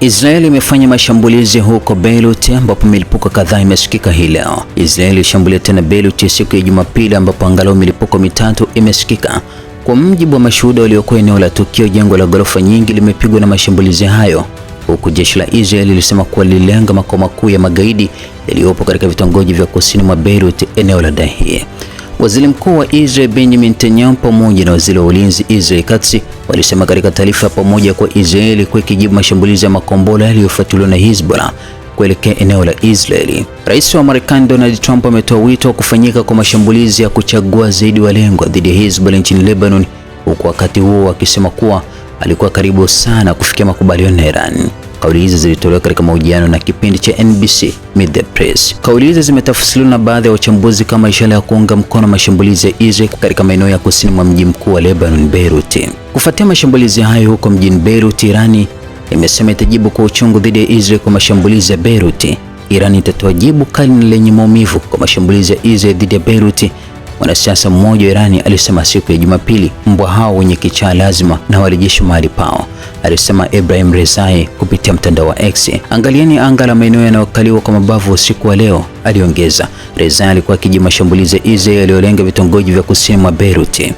Israel imefanya mashambulizi huko Beirut ambapo milipuko kadhaa imesikika hii leo. Israel ilishambulia tena Beirut siku ya Jumapili ambapo angalau milipuko mitatu imesikika. Kwa mujibu wa mashuhuda waliokuwa eneo la tukio, jengo la ghorofa nyingi limepigwa na mashambulizi hayo, huku jeshi la Israel lilisema kuwa lililenga makao makuu ya magaidi yaliyopo katika vitongoji vya kusini mwa Beirut, eneo la Dahie. Waziri Mkuu wa Israel Benjamin Netanyahu pamoja na Waziri wa Ulinzi Israel Katz walisema katika taarifa pamoja kwa Israel ilikuwa ikijibu mashambulizi ya makombora yaliyofuatiliwa na Hezbollah kuelekea eneo la Israeli. Rais wa Marekani Donald Trump ametoa wito wa kufanyika kwa mashambulizi ya kuchagua zaidi walengwa dhidi ya Hezbollah nchini Lebanon, huku wakati huo akisema kuwa alikuwa karibu sana kufikia makubaliano na Iran. Kauli hizi zilitolewa katika mahojiano na kipindi cha NBC Meet the Press. Kauli hizi zimetafsiriwa na baadhi ya wachambuzi kama ishara ya kuunga mkono mashambulizi ya Israel katika maeneo ya kusini mwa mji mkuu wa Lebanon, Beirut. Kufuatia mashambulizi hayo huko mjini Beirut, Irani imesema itajibu kwa uchungu dhidi ya Israel kwa mashambulizi ya Beirut. Irani itatoa jibu kali na lenye maumivu kwa mashambulizi ya Israel dhidi ya Beirut, mwanasiasa mmoja wa Irani alisema siku ya Jumapili. Mbwa hao wenye kichaa lazima na warejeshwe mahali pao, alisema Ebrahim Rezai kupitia mtandao wa X. Angalieni anga la maeneo yanayokaliwa kwa mabavu usiku wa leo, aliongeza. Rezai alikuwa akijibu mashambulizi ya Israel yaliyolenga vitongoji vya kusini mwa Beirut.